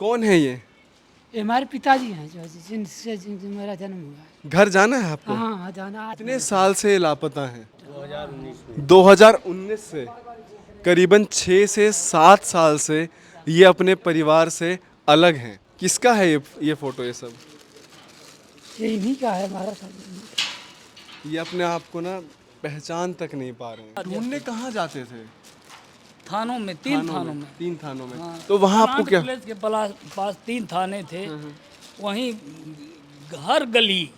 कौन है ये? ये हमारे पिताजी हैं जो जिनसे मेरा जन्म हुआ है। घर जाना है आपको? हाँ हाँ जाना आज कितने साल से ये लापता हैं? 2019 से करीबन 6 से 7 साल से ये अपने परिवार से अलग हैं। किसका है ये फोटो ये सब? ये इन्हीं का है हमारा सब। ये अपने आप को ना पहचान तक नहीं पा रहे हैं। ढूंढने कहाँ जाते थे? थानों में, तीन थानों में। 3 थानों में। हाँ, तो वहाँ आपको कनाट क्या? प्लेस के पास 3 थाने थे। वहीं हर गली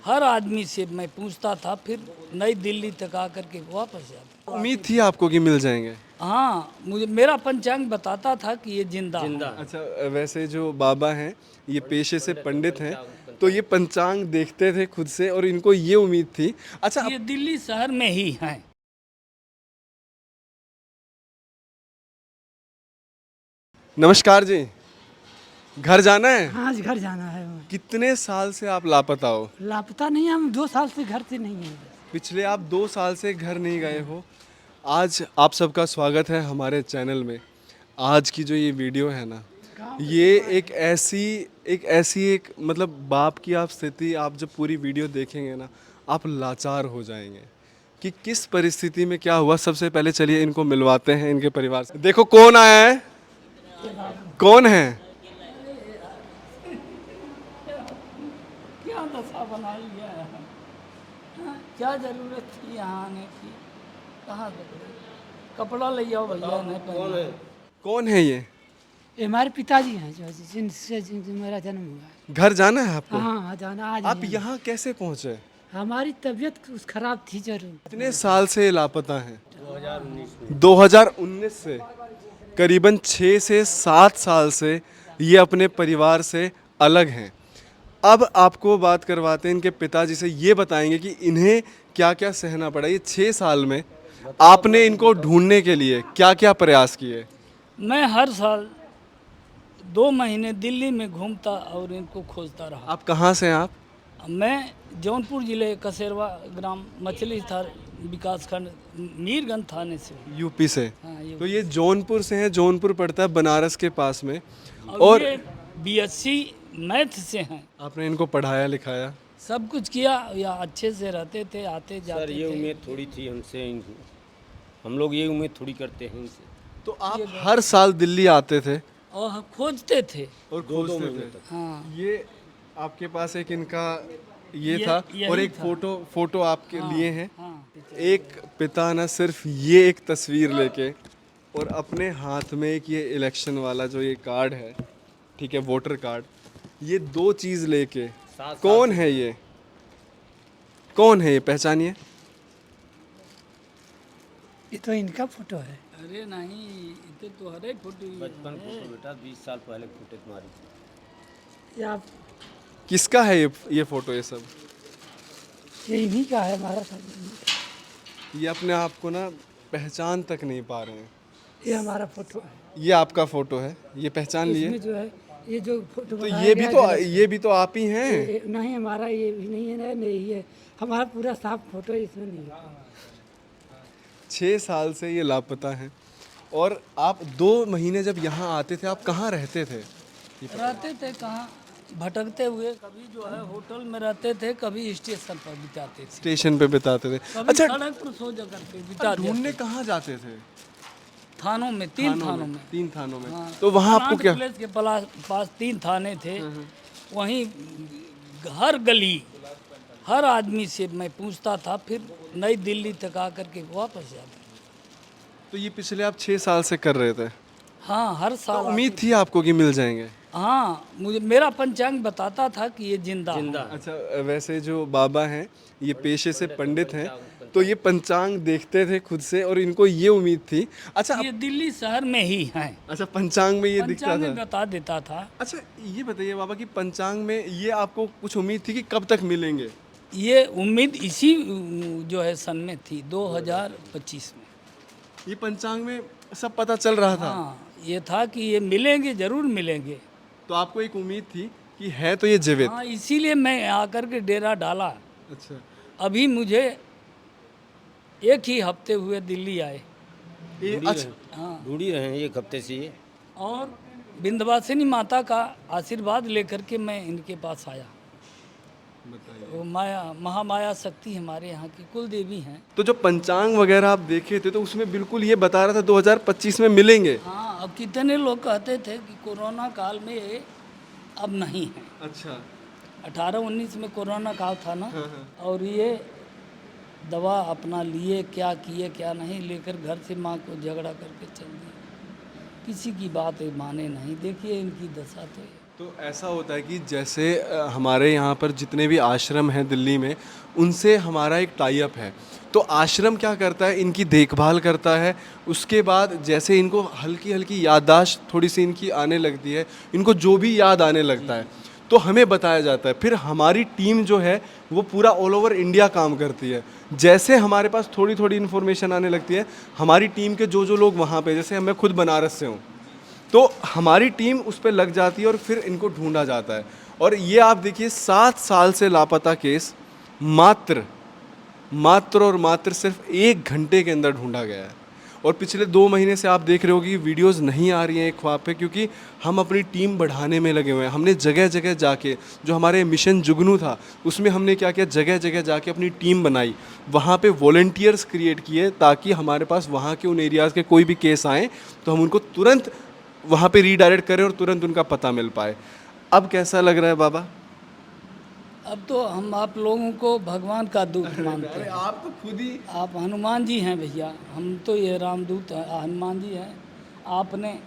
हर आदमी से मैं पूछता था, फिर नई दिल्ली तक आकर के वापस जाता। उम्मीद थी आपको कि मिल जाएंगे? हाँ, मुझे मेरा पंचांग बताता था कि ये जिंदा है। अच्छा, वैसे जो बाबा हैं ये पेशे से पंडित हैं, तो ये पंचांग देखते थे खुद से और इनको ये उम्मीद थी। अच्छा, ये दिल्ली शहर में ही हैं। नमस्कार जी। घर जाना है? हाँ आज घर जाना है। कितने साल से आप लापता हो? लापता नहीं, हम 2 साल से घर से नहीं हैं। पिछले आप 2 साल से घर नहीं गए हो। आज आप सबका स्वागत है हमारे चैनल में। आज की जो ये वीडियो है ना, ये एक मतलब बाप की आप स्थिति आप जब पूरी वीडियो देखेंगे ना, आप लाचार हो जाएंगे कि किस परिस्थिति में क्या हुआ। सबसे पहले चलिए इनको मिलवाते हैं इनके परिवार से। देखो कौन आया है, कौन है? क्या दशा बना लिया है? हाँ, क्या जरूरत थी यहाँ आने की? कहाँ कपड़ा ले जाओ भैया, नहीं पहना। कौन है ये? ये हमारे पिताजी हैं जो जिनसे मेरा जन्म हुआ है। घर जाना है आपको? हाँ हाँ जाना आज आप ही है। यहाँ कैसे पहुँचे? हमारी तबीयत कुछ खराब थी जरूर। कितने साल से ये लापता हैं? 2019 से करीबन 6 से 7 साल से ये अपने परिवार से अलग हैं। अब आपको बात करवाते हैं इनके पिताजी से। ये बताएंगे कि इन्हें क्या क्या सहना पड़ा ये 6 साल में। आपने इनको ढूंढने के लिए क्या क्या प्रयास किए? मैं हर साल 2 महीने दिल्ली में घूमता और इनको खोजता रहा। आप कहाँ से हैं आप? मैं जौनपुर जिले कसेरवा ग्राम मछली था विकासखंड मीरगंज थाने से हूँ। यूपी से? हाँ, तो ये जौनपुर से हैं। जौनपुर पड़ता है बनारस के पास में। और ये बीएससी मैथ से हैं। आपने इनको पढ़ाया लिखाया? सब कुछ किया, या अच्छे से रहते थे, आते जाते सर ये थे। उम्मीद थोड़ी थी हमसे, हम लोग ये उम्मीद थोड़ी करते हैं इनसे। तो आप हर साल दिल्ली आते थे और हम खोजते थे। और खोजते थे? हाँ, ये आपके पास एक इनका ये था यही और एक था। फोटो आपके लिए हैं। हाँ। एक पिता ना सिर्फ ये एक तस्वीर लेके और अपने हाथ में एक ये इलेक्शन वाला जो ये कार्ड है, ठीक है, वोटर कार्ड, ये 2 चीज़ लेके। कौन है ये? कौन है ये? पहचानिए। ये तो इनका फोटो है। अरे नहीं, इतने तो हर एक फोटो बचपन फोटो बेटा 20 साल पहले फुटे तुम्हारी। ये आप किसका है ये फोटो ये सब? ये इन्हीं का है हमारा सब। ये अपने आप को ना पहचान तक नहीं पा रहे हैं। ये हमारा फोटो है। ये आपका फोटो है, ये पहचान लिए? इसमें जो है ये जो फोटो तो बनाया ये भी गया तो है, ये भी तो आप ही हैं। नहीं हमारा ये भी नहीं है, नहीं है हमारा पूरा साफ फोटो है, इसमें नहीं है। 6 साल से ये लापता हैं। और आप 2 महीने जब यहाँ आते थे, आप कहाँ रहते थे? रहते थे कहाँ, भटकते हुए, कभी जो है होटल में रहते थे, कभी स्टेशन पर बिताते थे, स्टेशन पे बिताते थे? कभी अच्छा, सड़क पर सो जा करके बिताते ढूंढने थे। कहाँ जाते थे? थानों में, 3 थानों में। 3 थानों में। हाँ, तो वहाँ आपको कनाट क्या? प्लेस के पास 3 थाने थे। वहीं हर गली हर आदमी से मैं पूछता था, फिर नई दिल्ली तक आकर के वापस जाता। तो ये पिछले आप 6 साल से कर रहे थे? हाँ, हर तो साल उम्मीद थी आपको कि मिल जाएंगे? हाँ, मुझे मेरा पंचांग बताता था कि ये जिंदा है। अच्छा, वैसे जो बाबा हैं ये पेशे से पंडित हैं, तो ये पंचांग देखते थे खुद से और इनको ये उम्मीद थी। अच्छा, ये दिल्ली शहर में ही हैं। अच्छा, पंचांग में ये दिखता पंचांग में था? बता देता था। अच्छा, ये बताइए बाबा कि पंचांग में ये आपको कुछ उम्मीद थी कि कब तक मिलेंगे? ये उम्मीद इसी जो है सन में थी, 2025 में। ये पंचांग में सब पता चल रहा था? हाँ, ये था कि ये मिलेंगे, जरूर मिलेंगे। तो आपको एक उम्मीद थी कि है तो ये जीवित? हाँ, इसीलिए मैं आकर के डेरा डाला। अच्छा, अभी मुझे 1 ही हफ्ते हुए दिल्ली आए। अच्छा, हाँ, ढूंढ ही रहे हैं 1 हफ्ते से ये। और विंध्यवासिनी माता का आशीर्वाद लेकर के मैं इनके पास आया। वो माया महामाया शक्ति हमारे यहाँ की कुल देवी हैं। तो जो पंचांग वगैरह आप देखे थे तो उसमें बिल्कुल ये बता रहा था 2025 में मिलेंगे। हाँ, अब कितने लोग कहते थे कि कोरोना काल में ये अब नहीं है। अच्छा। 18-19 में कोरोना काल था ना, और ये दवा अपना लिए, क्या किए क्या नहीं, लेकर घर से माँ को झगड़ा करके चल दिए। किसी की बात ये माने नहीं। देखिए इनकी दशा तो ये। तो ऐसा होता है कि जैसे हमारे यहाँ पर जितने भी आश्रम हैं दिल्ली में, उनसे हमारा एक टाई अप है। तो आश्रम क्या करता है, इनकी देखभाल करता है। उसके बाद जैसे इनको हल्की हल्की याददाश्त थोड़ी सी इनकी आने लगती है, इनको जो भी याद आने लगता है तो हमें बताया जाता है। फिर हमारी टीम जो है वो पूरा ऑल ओवर इंडिया काम करती है। जैसे हमारे पास थोड़ी थोड़ी इन्फॉर्मेशन आने लगती है, हमारी टीम के जो लोग वहाँ पे, जैसे मैं खुद बनारस से हूँ, तो हमारी टीम उस पर लग जाती है और फिर इनको ढूंढा जाता है। और ये आप देखिए 7 साल से लापता केस मात्र और मात्र सिर्फ 1 घंटे के अंदर ढूंढा गया है। और पिछले 2 महीने से आप देख रहे हो कि वीडियोस नहीं आ रही हैं एक ख्वाब पे, क्योंकि हम अपनी टीम बढ़ाने में लगे हुए हैं। हमने जगह जगह जाके, जो हमारे मिशन जुगनू था उसमें हमने क्या किया, जगह जगह जाके अपनी टीम बनाई, वहाँ पे वॉलंटियर्स क्रिएट किए, ताकि हमारे पास वहाँ के उन एरियाज़ के कोई भी केस आए तो हम उनको तुरंत वहाँ पे रीडायरेक्ट करें और तुरंत उनका पता मिल पाए। अब कैसा लग रहा है बाबा? अब तो हम आप लोगों को भगवान का दूत मानते हैं। आप तो खुद ही आप हनुमान जी हैं भैया, हम तो ये रामदूत हैं, हनुमान जी हैं। आपने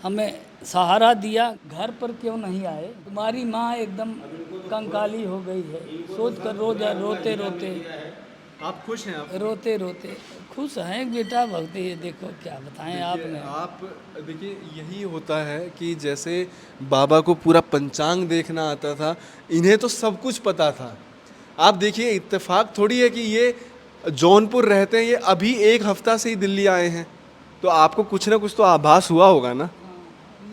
हमें सहारा दिया, घर पर क्यों नहीं आए? तुम्हारी माँ एकदम कंकाली हो गई है, सोच कर रोज रोते रोते आप खुश हैं? आप रोते रोते खुश हैं बेटा। भक्ति ये देखो क्या बताएं आपने। आप देखिए, यही होता है कि जैसे बाबा को पूरा पंचांग देखना आता था, इन्हें तो सब कुछ पता था। आप देखिए, इत्तेफाक थोड़ी है कि ये जौनपुर रहते हैं, ये अभी 1 हफ्ता से ही दिल्ली आए हैं, तो आपको कुछ ना कुछ तो आभास हुआ होगा ना।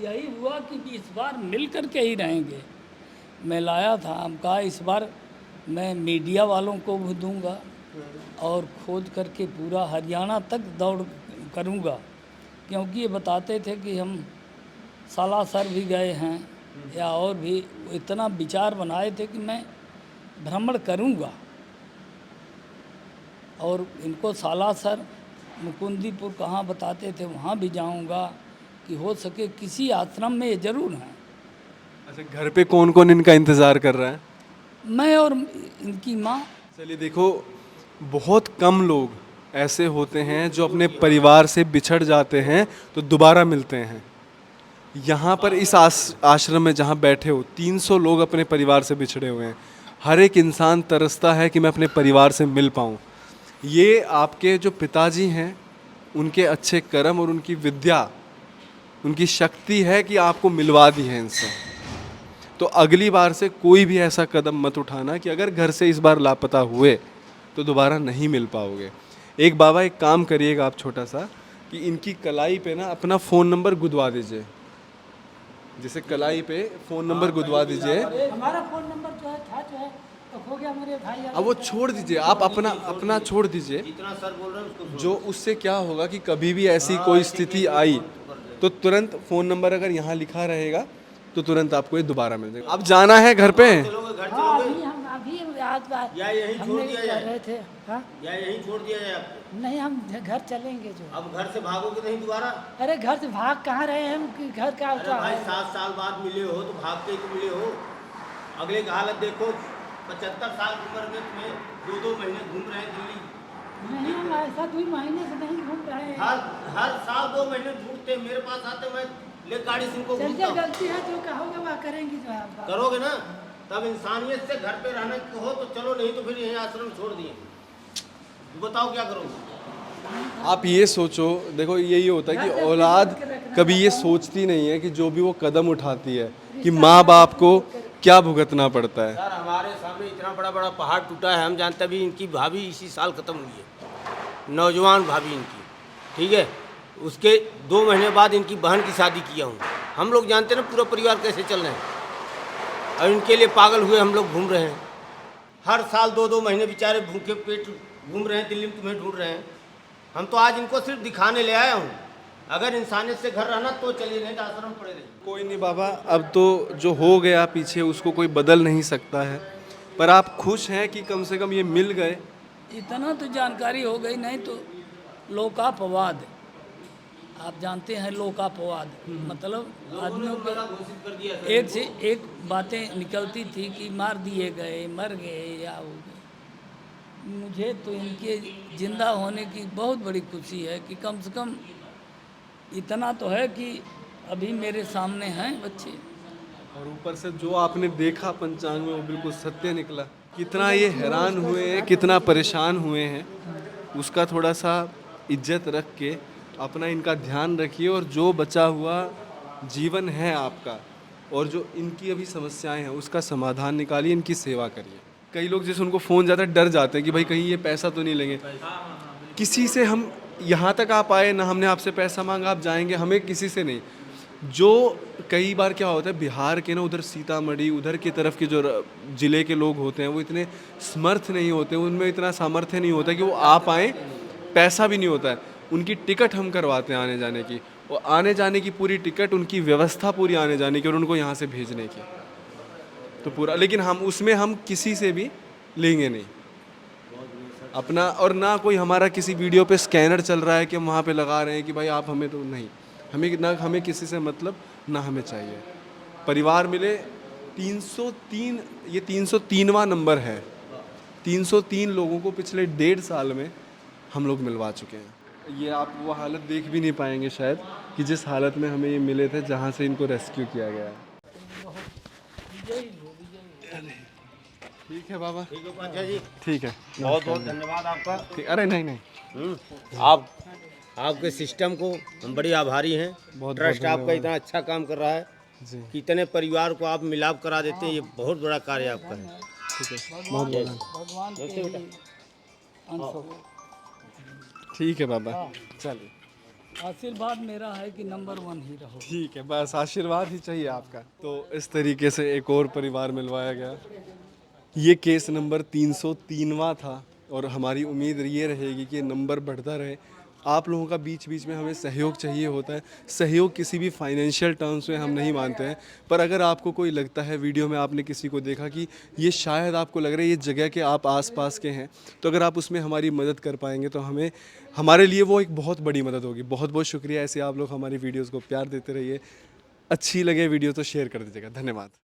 यही हुआ कि इस बार मिल कर के ही रहेंगे। मैं लाया था, हम कहा इस बार मैं मीडिया वालों को भी दूंगा और खोज करके पूरा हरियाणा तक दौड़ करूंगा, क्योंकि ये बताते थे कि हम सालासर भी गए हैं या और भी, इतना विचार बनाए थे कि मैं भ्रमण करूंगा और इनको सालासर, मुकुंदीपुर कहाँ बताते थे वहाँ भी जाऊंगा, कि हो सके किसी आश्रम में ये ज़रूर हैं। अच्छा, घर पे कौन कौन इनका इंतज़ार कर रहा है? मैं और इनकी माँ। चलिए देखो, बहुत कम लोग ऐसे होते हैं जो अपने परिवार से बिछड़ जाते हैं तो दोबारा मिलते हैं। यहाँ पर इस आश्रम में जहाँ बैठे हो, 300 लोग अपने परिवार से बिछड़े हुए हैं। हर एक इंसान तरसता है कि मैं अपने परिवार से मिल पाऊँ। ये आपके जो पिताजी हैं, उनके अच्छे कर्म और उनकी विद्या, उनकी शक्ति है कि आपको मिलवा दी है इनसे। तो अगली बार से कोई भी ऐसा कदम मत उठाना कि अगर घर से इस बार लापता हुए तो दोबारा नहीं मिल पाओगे। एक बाबा, एक काम करिएगा आप छोटा सा, कि इनकी कलाई पे ना अपना फ़ोन नंबर गुदवा दीजिए। जैसे कलाई पे फ़ोन नंबर गुदवा दीजिए। हमारा फ़ोन नंबर जो है था, जो है तो हो गया मेरे भाई। अब वो छोड़ दीजिए, आप अपना छोड़ दीजिए। जितना सर बोल रहे हैं उसको जो उससे क्या होगा कि कभी भी ऐसी कोई स्थिति आई तो तुरंत फ़ोन नंबर अगर यहाँ लिखा रहेगा तो तुरंत आपको ये दोबारा मिल जाएगा। अब जाना है घर पे? चलोगे घर हाँ, चलोगे अभी आज बात या यहीं छोड़ हमने दिया कर जाए? रहे थे। हाँ, या यहीं छोड़ दिया जाए आपको? नहीं, हम घर चलेंगे जो। अब घर से भागोगे नहीं दोबारा? अरे घर से भाग कहाँ रहे हैं हम, कि घर का अरे होता भाई है। 7 साल बाद मिले हो तो भाग के तो मिले हो। अगले की हालत देखो, 75 साल की उम्र में तुम्हें 2-2 महीने घूम रहे हैं दिल्ली। नहीं, हम ऐसा 2 महीने से नहीं घूम रहे हैं। हर साल 2 महीने ढूंढते मेरे पास आते, मैं ले गाड़ी से इनको चलिए, घूमता हूँ। गलती है जो कहोगे वह करेंगे जो आप। करोगे ना, तब इंसानियत से घर पे रहना हो तो चलो, नहीं तो फिर यहीं आश्रम छोड़ दिए। बताओ क्या करोगे? आप ये सोचो, देखो यही होता है कि औलाद कभी ये सोचती नहीं है कि जो भी वो कदम उठाती है कि माँ बाप को क्या भुगतना पड़ता है। सर, हमारे सामने इतना बड़ा बड़ा पहाड़ टूटा है, हम जानते भी इनकी भाभी इसी साल ख़त्म हुई है, नौजवान भाभी इनकी, ठीक है। उसके 2 महीने बाद इनकी बहन की शादी किया हूँ। हम लोग जानते ना पूरा परिवार कैसे चल रहे हैं, और इनके लिए पागल हुए हम लोग घूम रहे हैं। हर साल 2-2 महीने बेचारे भूखे पेट घूम रहे हैं, दिल्ली में तुम्हें ढूंढ रहे हैं। हम तो आज इनको सिर्फ दिखाने ले आया हूँ। अगर इंसानियत से घर रहना तो चलिए, नहीं तो आश्रम पड़े रहिए। कोई नहीं बाबा, अब तो जो हो गया पीछे उसको कोई बदल नहीं सकता है, पर आप खुश हैं कि कम से कम ये मिल गए? इतना तो जानकारी हो गई, नहीं तो लोकापवाद, आप जानते हैं लोकापवाद मतलब आदमियों को एक से एक बातें निकलती थी कि मार दिए गए, मर गए या हो गए। मुझे तो इनके जिंदा होने की बहुत बड़ी खुशी है कि कम से कम इतना तो है कि अभी मेरे सामने हैं बच्चे। और ऊपर से जो आपने देखा पंचांग में वो बिल्कुल सत्य निकला। कितना ये हैरान हुए हैं, कितना परेशान हुए हैं, उसका थोड़ा सा इज्जत रख के अपना इनका ध्यान रखिए, और जो बचा हुआ जीवन है आपका और जो इनकी अभी समस्याएं हैं उसका समाधान निकालिए, इनकी सेवा करिए। कई लोग जैसे उनको फ़ोन जाता है डर जाते हैं कि भाई कहीं ये पैसा तो नहीं लेंगे। किसी से हम यहाँ तक आप आए ना, हमने आपसे पैसा मांगा, आप जाएंगे, हमें किसी से नहीं। जो कई बार क्या होता है बिहार के ना उधर सीतामढ़ी उधर की तरफ के जो ज़िले के लोग होते हैं वो इतने समर्थ नहीं होते, उनमें इतना सामर्थ्य नहीं होता कि वो आ पाएँ, पैसा भी नहीं होता है। उनकी टिकट हम करवाते हैं आने जाने की, और आने जाने की पूरी टिकट, उनकी व्यवस्था पूरी आने जाने की और उनको यहाँ से भेजने की, तो पूरा। लेकिन हम उसमें हम किसी से भी लेंगे नहीं अपना, और ना कोई हमारा किसी वीडियो पे स्कैनर चल रहा है कि हम वहाँ पे लगा रहे हैं कि भाई आप हमें, तो नहीं, हमें ना, हमें किसी से मतलब ना हमें चाहिए। परिवार मिले 303, ये 303वां नंबर है। 303 लोगों को पिछले 1.5 साल में हम लोग मिलवा चुके हैं। ये आप वो हालत देख भी नहीं पाएंगे शायद कि जिस हालत में हमें ये मिले थे, जहाँ से इनको रेस्क्यू किया गया है। ठीक है बाबा, ठीक है पांचा जी, ठीक है, बहुत बहुत धन्यवाद आपका। ठीक। अरे नहीं नहीं, आपके सिस्टम को हम बड़ी आभारी हैं। बहुत ट्रस्ट आपका इतना अच्छा काम कर रहा है जी, कि इतने परिवार को आप मिलाप करा देते हैं, ये बहुत बड़ा कार्य आपका है। ठीक है, बहुत बहुत भगवान के ही अंश हो। ठीक है बाबा, चलिए। आशीर्वाद मेरा है कि नंबर 1 ही रहो। ठीक है, बस आशीर्वाद ही चाहिए आपका। तो इस तरीके से एक और परिवार मिलवाया गया। ये केस नंबर 303वां था, और हमारी उम्मीद ये रहेगी कि ये नंबर बढ़ता रहे। आप लोगों का बीच बीच में हमें सहयोग चाहिए होता है। सहयोग किसी भी फाइनेंशियल टर्म्स में हम नहीं मानते हैं, पर अगर आपको कोई लगता है, वीडियो में आपने किसी को देखा कि ये शायद आपको लग रहा है ये जगह के आप आसपास के हैं, तो अगर आप उसमें हमारी मदद कर पाएंगे तो हमें, हमारे लिए वो एक बहुत बड़ी मदद होगी। बहुत बहुत शुक्रिया। ऐसे आप लोग हमारी वीडियोज़ को प्यार देते रहिए। अच्छी लगे वीडियो तो शेयर कर दीजिएगा। धन्यवाद।